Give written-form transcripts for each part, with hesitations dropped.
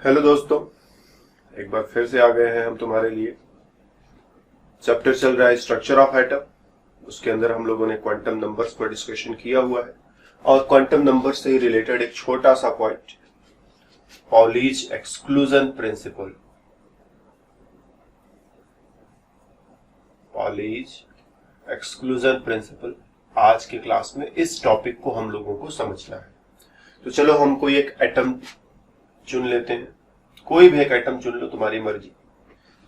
Hello दोस्तों, एक बार फिर से आ गए हैं हम तुम्हारे लिए। चैप्टर चल रहा है स्ट्रक्चर ऑफ एटम। उसके अंदर हम लोगों ने क्वांटम नंबर्स पर डिस्कशन किया हुआ है और क्वांटम नंबर से रिलेटेड एक छोटा सा point, Pauli's exclusion principle. Pauli's exclusion principle आज के क्लास में इस टॉपिक को हम लोगों को समझना है। तो चलो हम कोई एक एटम चुन लेते हैं। कोई भी एक एटम चुन लो, तुम्हारी मर्जी।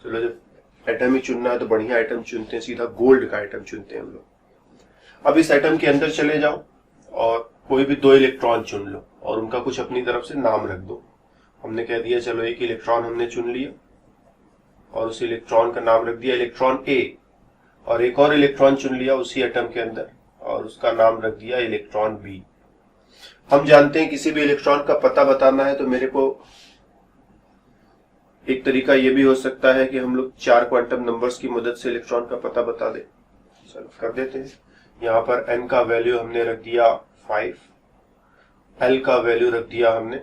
चलो जब एटम ही चुनना है तो बढ़िया एटम चुनते हैं, सीधा गोल्ड का एटम चुनते हैं हम लोग। अब इस एटम के अंदर चले जाओ और कोई भी 2 इलेक्ट्रॉन चुन लो और उनका कुछ अपनी तरफ से नाम रख दो। हमने कह दिया चलो एक इलेक्ट्रॉन हमने चुन लिया और उस इलेक्ट्रॉन का नाम रख दिया इलेक्ट्रॉन ए, और एक और इलेक्ट्रॉन चुन लिया उसी एटम के अंदर और उसका नाम रख दिया इलेक्ट्रॉन बी। हम जानते हैं किसी भी इलेक्ट्रॉन का पता बताना है तो मेरे को एक तरीका यह भी हो सकता है कि हम लोग 4 क्वांटम नंबर्स की मदद से इलेक्ट्रॉन का पता बता दें। चलो कर देते हैं। यहां पर n का वैल्यू हमने रख दिया 5, l का वैल्यू रख दिया हमने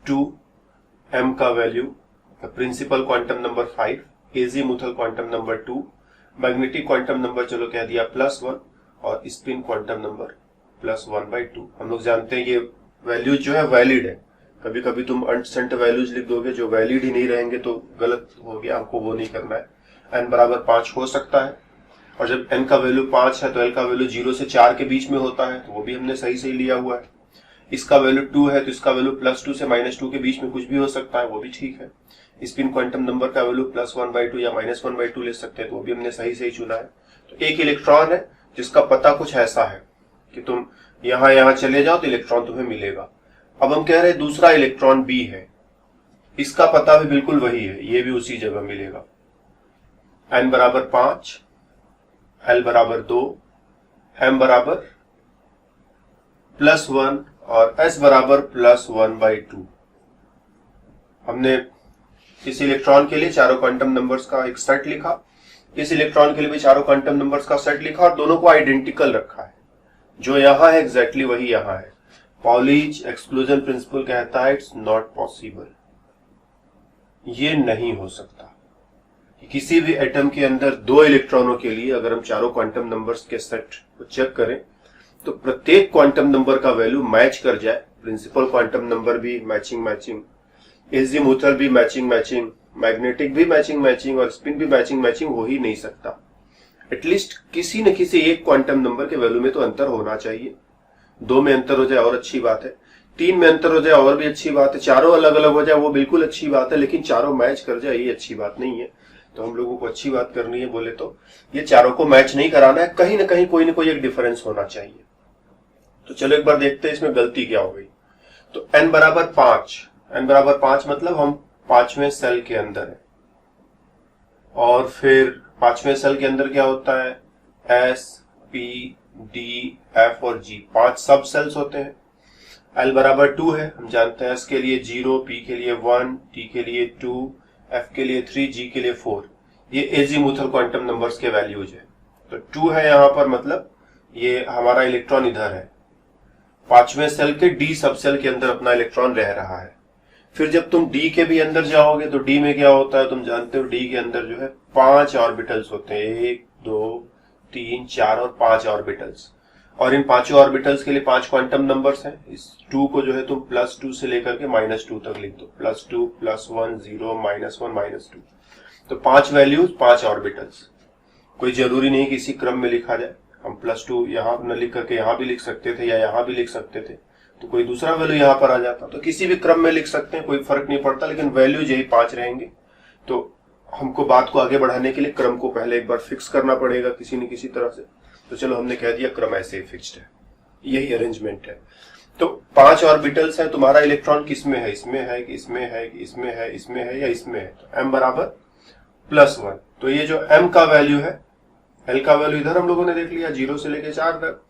2, m का value principal quantum number 5, azimuthal quantum number 2, magnetic quantum number चलो कह दिया +1 और स्पिन क्वांटम नंबर +1/2। हम लोग जानते हैं ये वैल्यूज जो है वैलिड है। कभी कभी तुम अनसेंट वैल्यूज लिख दोगे जो वैलिड ही नहीं रहेंगे तो गलत हो गया, हमको वो नहीं करना है। n बराबर 5 हो सकता है और जब n का वैल्यू 5 है तो l का वैल्यू 0 से 4 के बीच में होता है, तो वो भी हमने सही सही लिया हुआ है। इसका वैल्यू 2 है तो इसका वैल्यू +2 से -2 के बीच में कुछ भी हो सकता है, वो भी ठीक है। स्पिन क्वांटम नंबर का वैल्यू +1/2 या -1/2 ले सकते हैं, तो वो भी हमने सही सही चुना है। तो एक इलेक्ट्रॉन है जिसका पता कुछ ऐसा है कि तुम यहां चले जाओ तो इलेक्ट्रॉन तुम्हें मिलेगा। अब हम कह रहे हैं दूसरा इलेक्ट्रॉन बी है, इसका पता भी बिल्कुल वही है, ये भी उसी जगह मिलेगा। n बराबर 5, l बराबर 2, m बराबर +1 और s बराबर +1/2। हमने इस इलेक्ट्रॉन के लिए चारों क्वांटम नंबर्स का एक सेट लिखा, इस इलेक्ट्रॉन के लिए भी चारों क्वांटम नंबर्स का सेट लिखा और दोनों को आइडेंटिकल रखा है। जो यहां है एग्जैक्टली वही यहां है। पॉलीज एक्सक्लूजन प्रिंसिपल कहता है इट्स नॉट पॉसिबल, ये नहीं हो सकता कि किसी भी एटम के अंदर 2 इलेक्ट्रॉनों के लिए अगर हम चारों क्वांटम नंबर्स के सेट को चेक करें तो प्रत्येक क्वांटम नंबर का वैल्यू मैच कर जाए। प्रिंसिपल क्वांटम नंबर भी मैचिंग, एजीमुथल भी मैचिंग, मैग्नेटिक भी मैचिंग और स्पिन भी मैचिंग हो ही नहीं सकता। एटलीस्ट किसी न किसी एक क्वांटम नंबर के वैल्यू में तो अंतर होना चाहिए। 2 में अंतर हो जाए और अच्छी बात है, 3 में अंतर हो जाए और भी अच्छी बात है, चारों अलग अलग हो जाए वो बिल्कुल अच्छी बात है, लेकिन चारों मैच कर जाए ये अच्छी बात नहीं है। तो हम लोगों को अच्छी बात करनी है बोले तो ये चारों को मैच नहीं कराना है, कहीं ना कहीं कोई ना कोई एक डिफरेंस होना चाहिए। तो चलो एक बार देखते हैं इसमें गलती क्या हो गई। तो n बराबर 5 मतलब हम 5वें सेल के अंदर है और फिर 5वें सेल के अंदर क्या होता है, S, P, D, F और G 5 सब सेल्स होते हैं। L बराबर 2 है, हम जानते हैं S के लिए 0, P के लिए 1, T के लिए 2, F के लिए 3, G के लिए 4। ये एजीमुथल क्वांटम नंबर्स के वैल्यूज है। तो 2 है यहां पर, मतलब ये हमारा इलेक्ट्रॉन इधर है, 5वें सेल के D सब सेल के अंदर अपना इलेक्ट्रॉन रह रहा है। फिर जब तुम D के भी अंदर जाओगे तो D में क्या होता है तुम जानते हो, D के अंदर जो है 5 ऑर्बिटल्स होते हैं, 1, 2, 3, 4 और 5 ऑर्बिटल्स। और इन 5 ऑर्बिटल्स के लिए 5 क्वांटम नंबर्स हैं। इस 2 को जो है तुम +2 से लेकर के -2 तक लिख दो, +2, +1, 0, -1, -2। तो 5 वैल्यूज 5 ऑर्बिटल्स। कोई जरूरी नहीं कि इसी क्रम में लिखा जाए, हम +2 यहां न लिख करके यहां भी लिख सकते थे या यहां भी लिख सकते थे, तो कोई दूसरा वैल्यू यहां पर आ जाता। तो किसी भी क्रम में लिख सकते हैं, कोई फर्क नहीं पड़ता, लेकिन वैल्यूज यही 5 रहेंगे। तो हमको बात को आगे बढ़ाने के लिए क्रम को पहले एक बार फिक्स करना पड़ेगा किसी न किसी तरह से। तो चलो हमने कह दिया क्रम ऐसे ही फिक्स्ड है, यही अरेंजमेंट है। तो 5 ऑर्बिटल्स है, तुम्हारा इलेक्ट्रॉन किसमें है, इसमें है कि इसमें है कि इसमें है, इसमें है या इसमें है। तो m बराबर +1। तो ये जो m का वैल्यू है, l का वैल्यू इधर हम लोगों ने देख लिया 0 से लेके 4 तक,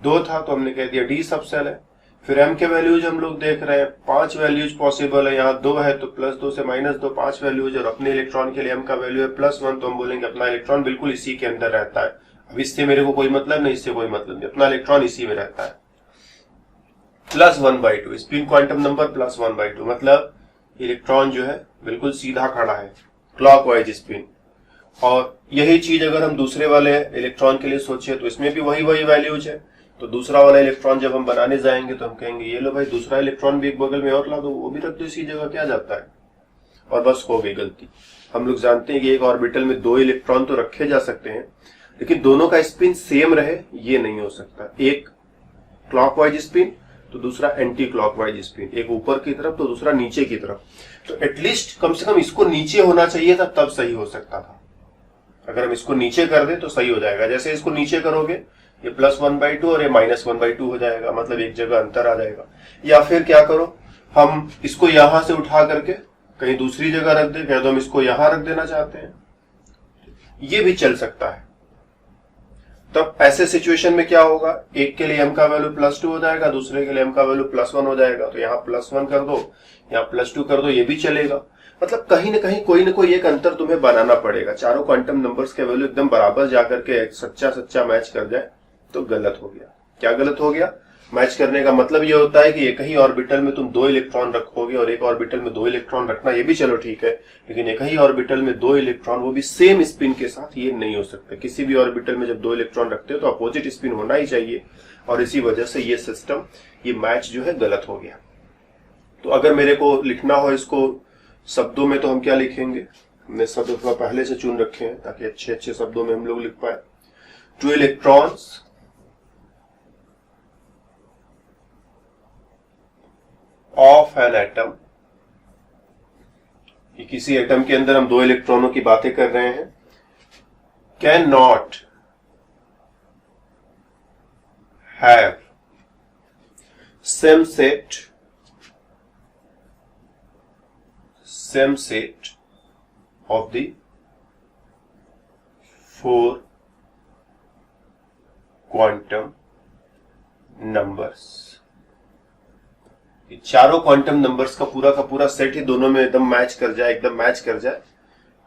2 था तो हमने कह दिया D सब सेल है। फिर m के वैल्यूज हम लोग देख रहे हैं, 5 वैल्यूज पॉसिबल है, यहाँ 2 है तो +2 से -2 5 वैल्यूज, और अपने इलेक्ट्रॉन के लिए m का वैल्यू है +1, तो हम बोलेंगे अपना इलेक्ट्रॉन बिल्कुल इसी के अंदर रहता है। अब इससे मेरे को कोई मतलब नहीं, इससे कोई मतलब नहीं, अपना इलेक्ट्रॉन इसी में रहता है। +1/2 स्पिन क्वांटम नंबर +1/2 मतलब इलेक्ट्रॉन जो है बिल्कुल सीधा खड़ा है, क्लॉकवाइज स्पिन। और यही चीज अगर हम दूसरे वाले इलेक्ट्रॉन के लिए सोचे तो इसमें भी वही वैल्यूज है। तो दूसरा वाला इलेक्ट्रॉन जब हम बनाने जाएंगे तो हम कहेंगे ये लो भाई दूसरा इलेक्ट्रॉन भी एक बगल में और ला दो, वो भी रख दो इसी जगह, क्या जाता है। और बस हो गई गलती। हम लोग जानते हैं कि एक ऑर्बिटल में 2 इलेक्ट्रॉन तो रखे जा सकते हैं, लेकिन दोनों का स्पिन सेम रहे ये नहीं हो सकता। एक क्लॉकवाइज स्पिन तो दूसरा एंटी क्लॉकवाइज स्पिन, एक ऊपर की तरफ तो दूसरा नीचे की तरफ। तो एटलीस्ट कम से कम इसको नीचे होना चाहिए था, तब सही हो सकता था। अगर हम इसको नीचे कर दें तो सही हो जाएगा। जैसे इसको नीचे करोगे ये +1/2 और ये -1/2 हो जाएगा, मतलब एक जगह अंतर आ जाएगा। या फिर क्या करो, हम इसको यहां से उठा करके कहीं दूसरी जगह रख दे, कह दो हम इसको यहां रख देना चाहते हैं, ये भी चल सकता है। तब ऐसे सिचुएशन में क्या होगा, एक के लिए m का वैल्यू +2 हो जाएगा, दूसरे के लिए m का वैल्यू +1 हो जाएगा। तो यहाँ +1 कर दो, यहाँ +2 कर दो, ये भी चलेगा। मतलब कहीं ना कहीं कोई ना कोई एक अंतर तुम्हें बनाना पड़ेगा। चारों क्वांटम नंबर्स के वैल्यू एकदम बराबर जाकर के सच्चा मैच कर जाए तो गलत हो गया। क्या गलत हो गया, मैच करने का मतलब ये होता है कि एक ही ऑर्बिटल में तुम 2 इलेक्ट्रॉन रखोगे और एक ऑर्बिटल में 2 इलेक्ट्रॉन रखना ये भी चलो ठीक है, लेकिन एक ही ऑर्बिटल में 2 इलेक्ट्रॉन वो भी सेम स्पिन के साथ, ये नहीं हो सकता। किसी भी ऑर्बिटल में जब 2 इलेक्ट्रॉन रखते हो तो अपोजिट स्पिन होना ही चाहिए, और इसी वजह से ये सिस्टम, ये मैच जो है गलत हो गया। तो अगर मेरे को लिखना हो इसको शब्दों में तो हम क्या लिखेंगे, हमने शब्द थोड़ा पहले से चुन रखे हैं ताकि अच्छे शब्दों में हम लोग लिख पाए। 2 इलेक्ट्रॉन्स ऑफ एन एटम, किसी एटम के अंदर हम 2 इलेक्ट्रॉनों की बातें कर रहे हैं, can not have same set of the 4 quantum numbers. चारों क्वांटम नंबर्स का पूरा सेट ही दोनों में एकदम मैच कर जाए,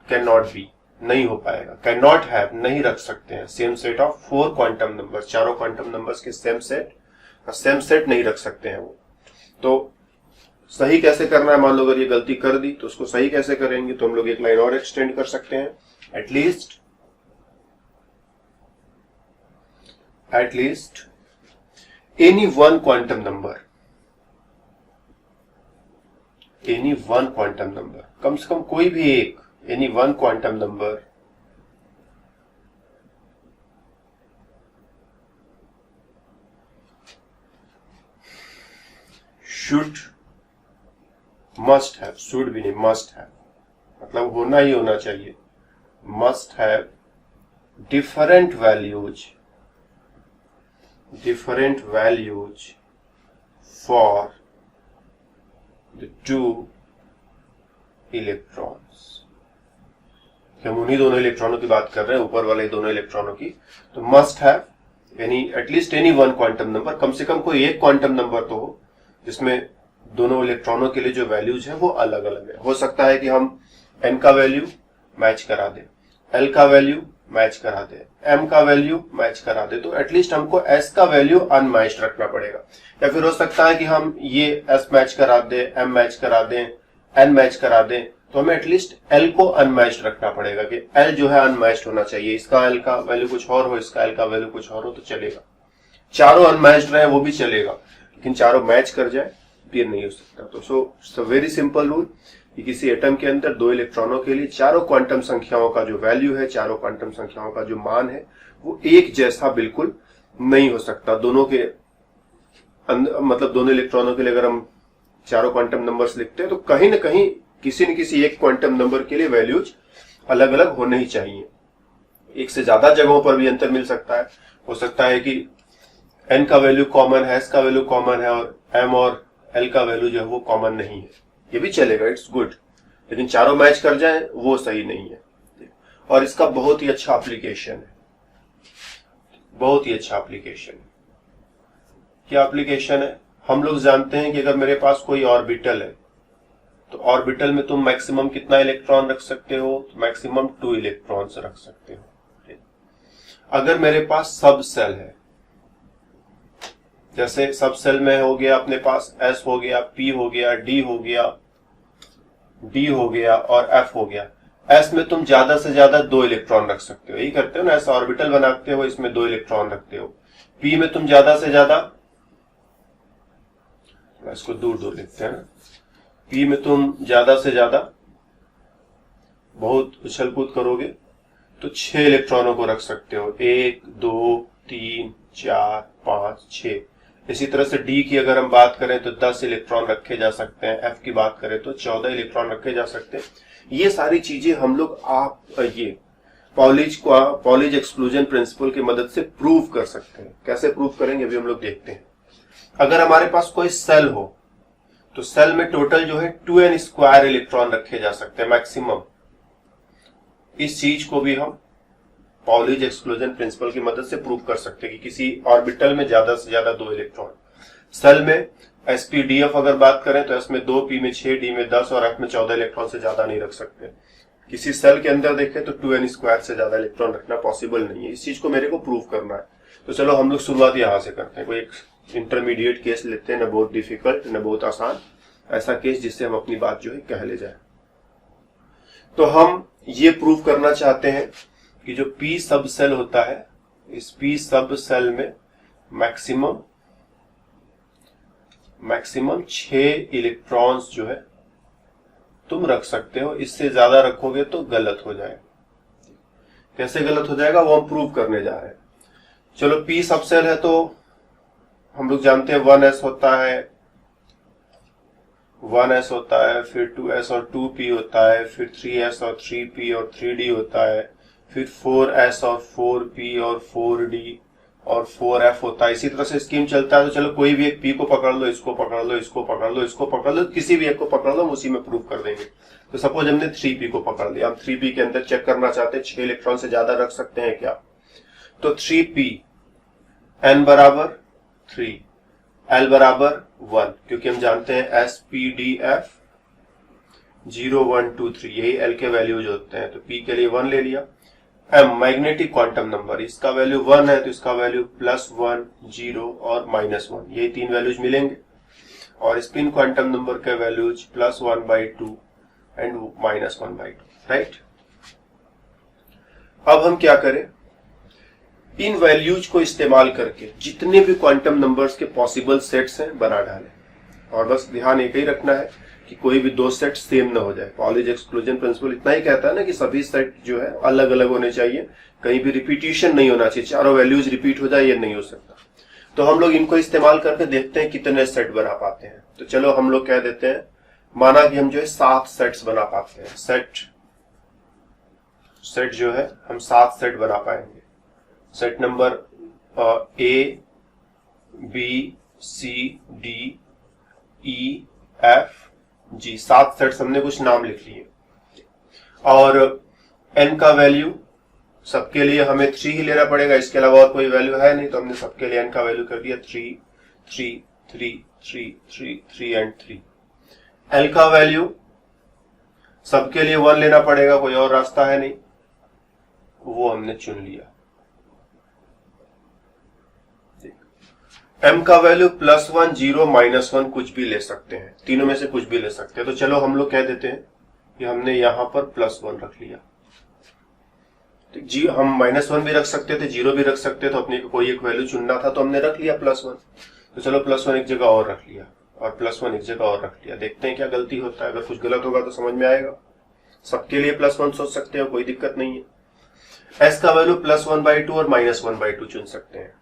कैन नॉट बी, नहीं हो पाएगा। कैन नॉट हैव, नहीं रख सकते हैं same set of 4 quantum numbers, चारों क्वांटम नंबर्स के सेम सेट नहीं रख सकते हैं वो। तो सही कैसे करना है, मान लो अगर ये गलती कर दी तो उसको सही कैसे करेंगे, तो हम लोग एक लाइन और एक्सटेंड कर सकते हैं। At least any one quantum number, कम से कम कोई भी एक, any one quantum number must have, मतलब होना ही होना चाहिए, must have different values for the 2 electrons. हम उन्हीं दोनों इलेक्ट्रॉनों की बात कर रहे हैं, ऊपर वाले दोनों इलेक्ट्रॉनों की। तो must have at least any one quantum number, कम से कम कोई एक क्वांटम नंबर तो हो जिसमें दोनों इलेक्ट्रॉनों के लिए जो वैल्यूज है वो अलग अलग है। हो सकता है कि हम n का वैल्यू मैच करा दें, l का वैल्यू मैच करा दे, m का वैल्यू मैच करा दे, तो एटलीस्ट हमको s का वैल्यू अनमैच्ड रखना पड़ेगा। या फिर हो सकता है कि हम ये s मैच करा दे, m मैच करा दें, n मैच करा दें, तो हमें एटलीस्ट l को अनमैच्ड रखना पड़ेगा कि l जो है अनमैच्ड होना चाहिए, इसका l का वैल्यू कुछ और हो, इसका l का वैल्यू कुछ और हो तो चलेगा। चारों अनमैच्ड रहे वो भी चलेगा, लेकिन चारों मैच कर जाए ये नहीं हो सकता। तो सो वेरी सिंपल रूल कि किसी एटम के अंदर 2 इलेक्ट्रॉनों के लिए चारों क्वांटम संख्याओं का जो वैल्यू है, चारों क्वांटम संख्याओं का जो मान है वो एक जैसा बिल्कुल नहीं हो सकता। दोनों के मतलब दोनों इलेक्ट्रॉनों के लिए अगर हम चारों क्वांटम नंबर्स लिखते हैं तो कहीं ना कहीं किसी न किसी एक क्वांटम नंबर के लिए वैल्यूज अलग अलग होने ही चाहिए। एक से ज्यादा जगहों पर भी अंतर मिल सकता है। हो सकता है कि n का वैल्यू कॉमन है, s का वैल्यू कॉमन है और m और l का वैल्यू जो है वो कॉमन नहीं है, ये भी चलेगा, इट्स गुड। लेकिन चारों मैच कर जाएं वो सही नहीं है। और इसका बहुत ही अच्छा एप्लीकेशन है, बहुत ही अच्छा एप्लीकेशन है। क्या एप्लीकेशन है? हम लोग जानते हैं कि अगर मेरे पास कोई ऑर्बिटल है तो ऑर्बिटल में तुम मैक्सिमम कितना इलेक्ट्रॉन रख सकते हो? तो मैक्सिमम 2 इलेक्ट्रॉन्स रख सकते हो। अगर मेरे पास सब सेल है, जैसे सब सेल में हो गया अपने पास S हो गया, P हो गया, D हो गया, डी हो गया और एफ हो गया। एस में तुम ज्यादा से ज्यादा 2 इलेक्ट्रॉन रख सकते हो, यही करते हो ना, ऐसा ऑर्बिटल बनाते हो, इसमें 2 इलेक्ट्रॉन रखते हो। पी में तुम ज्यादा से ज्यादा, इसको दूर दूर लिखते हैं ना, पी में तुम ज्यादा से ज्यादा बहुत उछल कूद करोगे तो 6 इलेक्ट्रॉनों को रख सकते हो, 1 2 3 4 5 6। इसी तरह से डी की अगर हम बात करें तो 10 इलेक्ट्रॉन रखे जा सकते हैं, एफ की बात करें तो 14 इलेक्ट्रॉन रखे जा सकते हैं। ये सारी चीजें हम लोग ये पॉलिज एक्सक्लूजन प्रिंसिपल की मदद से प्रूव कर सकते हैं। कैसे प्रूव करेंगे अभी हम लोग देखते हैं। अगर हमारे पास कोई सेल हो तो सेल में टोटल जो है 2n स्क्वायर इलेक्ट्रॉन रखे जा सकते हैं मैक्सिमम। इस चीज को भी हम पॉलिज एक्सक्लूजन प्रिंसिपल की मदद से प्रूव कर सकते हैं कि किसी ऑर्बिटल में ज्यादा से ज्यादा 2 इलेक्ट्रॉन। सेल में sp-df अगर बात करें तो s में 2, p में 6, d में 10 और f में 14 इलेक्ट्रॉन से ज्यादा नहीं रख सकते। किसी सेल के अंदर देखें तो 2n स्क्वायर से ज्यादा इलेक्ट्रॉन रखना पॉसिबल नहीं है। इस चीज को मेरे को प्रूव करना है। तो चलो हम लोग शुरुआत यहां से करते हैं। कोई एक इंटरमीडिएट केस लेते हैं, न बहुत डिफिकल्ट न बहुत आसान, ऐसा केस जिससे हम अपनी बात जो है कह ले जाए। तो हम ये प्रूव करना चाहते हैं कि जो p सब सेल होता है, इस p सब सेल में मैक्सिमम 6 इलेक्ट्रॉन्स जो है तुम रख सकते हो। इससे ज्यादा रखोगे तो गलत हो जाएगा। कैसे गलत हो जाएगा वो हम प्रूव करने जा रहे हैं। चलो p सब सेल है तो हम लोग जानते हैं 1s होता है, 1s होता है, फिर 2s और 2p होता है, फिर 3s और 3p और 3d होता है, फिर 4s और 4p और 4d और 4f होता है। इसी तरह से स्कीम चलता है। तो चलो कोई भी एक p को पकड़ लो, इसको पकड़ लो, इसको पकड़ लो, इसको पकड़ लो, किसी भी एक को पकड़ लो, हम उसी में प्रूव कर देंगे। तो सपोज हमने 3p को पकड़ लिया, हम 3p के अंदर चेक करना चाहते हैं 6 इलेक्ट्रॉन से ज्यादा रख सकते हैं क्या। तो 3p n बराबर 3, l बराबर 1, क्योंकि हम जानते हैं sp-df 0 1 2 3 यही l के वैल्यूज होते हैं। तो p के लिए 1 ले लिया। m मैग्नेटिक क्वांटम नंबर, इसका वैल्यू 1 है तो इसका वैल्यू +1 0 और -1, यही 3 वैल्यूज मिलेंगे। और स्पिन क्वांटम नंबर के वैल्यूज +1/2 एंड -1/2, राइट। अब हम क्या करें, इन वैल्यूज को इस्तेमाल करके जितने भी क्वांटम नंबर्स के पॉसिबल सेट्स हैं बना डालें। और बस ध्यान एक ही रखना है कि कोई भी 2 सेट सेम ना हो जाए। पॉलिज एक्सक्लूजन प्रिंसिपल इतना ही कहता है ना कि सभी सेट जो है अलग अलग होने चाहिए, कहीं भी रिपीटिशन नहीं होना चाहिए, चारों वैल्यूज रिपीट हो जाए ये नहीं हो सकता। तो हम लोग इनको इस्तेमाल करके देखते हैं कितने सेट बना पाते हैं। तो चलो हम लोग कह देते हैं, माना कि हम जो है 7 सेट्स बना पाते हैं। सेट जो है हम 7 सेट बना पाएंगे। Set number A B C D E F G, 7 sets हमने कुछ नाम लिख लिए। और n का वैल्यू सबके लिए हमें 3 ही लेना पड़ेगा, इसके अलावा और कोई वैल्यू है नहीं, तो हमने सबके लिए n का वैल्यू कर दिया 3 3 3 3 3 3 एंड 3। l का वैल्यू सबके लिए 1 लेना पड़ेगा, कोई और रास्ता है नहीं, वो हमने चुन लिया। m का वैल्यू +1 0 -1 कुछ भी ले सकते हैं, तीनों में से कुछ भी ले सकते हैं। तो चलो हम लोग कह देते हैं कि हमने यहां पर +1 रख लिया। तो जी हम -1 भी रख सकते थे, 0 भी रख सकते थे, तो अपने को कोई एक वैल्यू चुनना था तो हमने रख लिया +1। तो चलो +1 एक जगह और रख लिया और +1 एक जगह और रख लिया। देखते हैं क्या गलती होता है। अगर कुछ गलत होगा तो समझ में आएगा। सबके लिए +1 सोच सकते हो, कोई दिक्कत नहीं है। s का वैल्यू +1/2 और -1/2 चुन सकते हैं।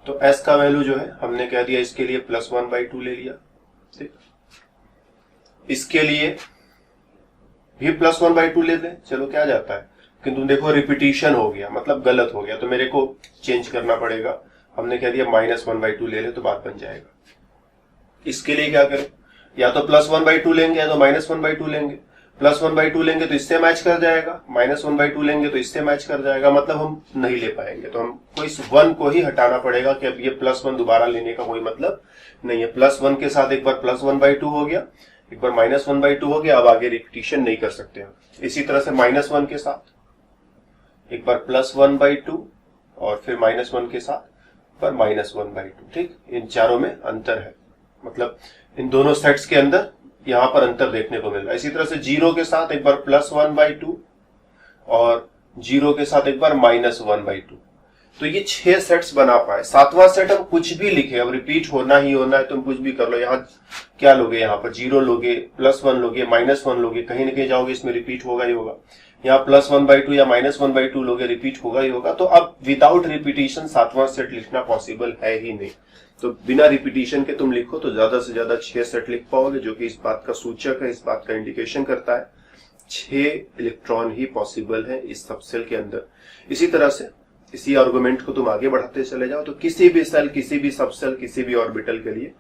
तो s का वैल्यू जो है हमने कह दिया इसके लिए +1/2 ले लिया। ठीक, इसके लिए भी +1/2 ले लें, चलो क्या जाता है। किंतु देखो रिपीटिशन हो गया, मतलब गलत हो गया, तो मेरे को चेंज करना पड़ेगा। हमने कह दिया -1/2 ले ले तो बात बन जाएगा। इसके लिए क्या करें, या तो +1/2 लेंगे या तो -1/2 लेंगे। +1/2 लेंगे तो इससे मैच कर जाएगा, -1/2 लेंगे तो इससे मैच कर जाएगा, मतलब हम नहीं ले पाएंगे। तो हमको इस 1 को ही हटाना पड़ेगा कि अब ये +1 दोबारा लेने का कोई मतलब नहीं है। +1 के साथ एक बार +1/2 हो गया, एक बार -1/2 हो गया, अब आगे रिपीटिशन नहीं कर सकते हम। इसी तरह से -1 के साथ एक बार +1/2 और फिर -1 के साथ पर -1/2। ठीक, इन चारों में अंतर है, मतलब इन दोनों सेट्स के अंदर यहां पर अंतर देखने को मिल रहा है। इसी तरह से 0 के साथ एक बार +1/2 और 0 के साथ एक बार -1/2। तो ये 6 सेट्स बना पाए। 7वां सेट हम कुछ भी लिखे, अब रिपीट होना ही होना है, तुम कुछ भी कर लो। यहाँ क्या लोगे, यहाँ पर 0 लोगे, +1 लोगे, -1 लोगे, कहीं ना कहीं जाओगे इसमें रिपीट होगा ही होगा। यहाँ +1/2 या -1/2 लोगे, रिपीट होगा ही होगा। तो अब विदाउट रिपीटिशन 7वां सेट लिखना पॉसिबल है ही नहीं। तो बिना रिपीटिशन के तुम लिखो तो ज्यादा से ज्यादा 6 सेट लिख पाओगे, जो कि इस बात का सूचक है, इस बात का इंडिकेशन करता है 6 इलेक्ट्रॉन ही पॉसिबल है इस सब सेल के अंदर। इसी तरह से इसी आर्गुमेंट को तुम आगे बढ़ाते चले जाओ तो किसी भी सेल, किसी भी सब सेल, किसी भी ऑर्बिटल के लिए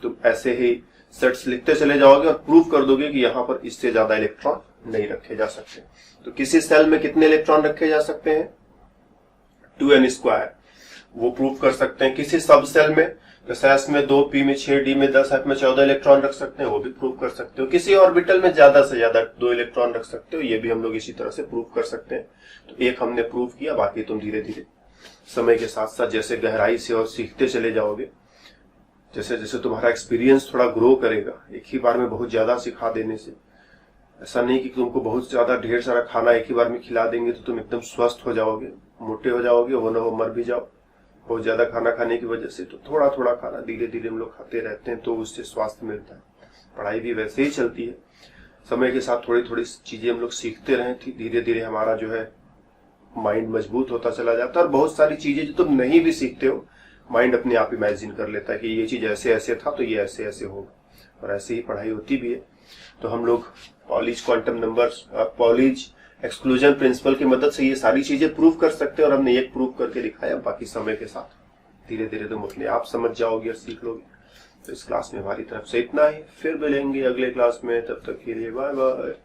तुम ऐसे ही सेट्स लिखते चले जाओगे और प्रूव कर दोगे कि यहां पर इससे ज्यादा इलेक्ट्रॉन नहीं रखे जा सकते। तो किसी सेल में कितने इलेक्ट्रॉन रखे जा सकते हैं, 2n², वो प्रूव कर सकते हैं। किसी सब सेल में जैसे S में 2, P में 6, D में 10, F में 14 इलेक्ट्रॉन रख सकते हैं, वो भी प्रूव कर सकते हो। किसी ऑर्बिटल में ज्यादा से ज्यादा 2 इलेक्ट्रॉन रख सकते हो, ये भी हम लोग इसी तरह से प्रूव कर सकते हैं। तो एक हमने प्रूव किया, बाकी तुम धीरे धीरे समय के साथ साथ जैसे गहराई से और सीखते चले जाओगे, जैसे जैसे तुम्हारा एक्सपीरियंस थोड़ा ग्रो करेगा, एक ही बार में बहुत ज्यादा सिखा देने से ऐसा नहीं कि तुमको बहुत ज्यादा ढेर सारा खाना एक ही बार में खिला देंगे तो तुम एकदम स्वस्थ हो जाओगे, मोटे हो जाओगे, वो ना हो मर भी जाओ बहुत ज्यादा खाना खाने की वजह से। तो थोड़ा थोड़ा खाना धीरे धीरे हम लोग खाते रहते हैं तो उससे स्वास्थ्य मिलता है। पढ़ाई भी वैसे ही चलती है, समय के साथ थोड़ी थोड़ी चीजें हम लोग सीखते रहे, धीरे धीरे हमारा जो है माइंड मजबूत होता चला जाता है। और बहुत सारी चीजें जो तुम नहीं भी सीखते हो, माइंड अपने आप इमेजिन कर लेता है कि ये चीज ऐसे ऐसे था तो ये ऐसे ऐसे होगा, और ऐसे ही पढ़ाई होती भी है। तो हम लोग पॉलिज क्वांटम नंबर्स, पॉलिज एक्सक्लूजन प्रिंसिपल की मदद से ये सारी चीजें प्रूव कर सकते हैं, और हमने एक प्रूव करके दिखाया। बाकी समय के साथ धीरे धीरे तुम अपने आप समझ जाओगे और सीख लोगे। तो इस क्लास में हमारी तरफ से इतना ही, फिर मिलेंगे अगले क्लास में, तब तक के लिए बाय बाय।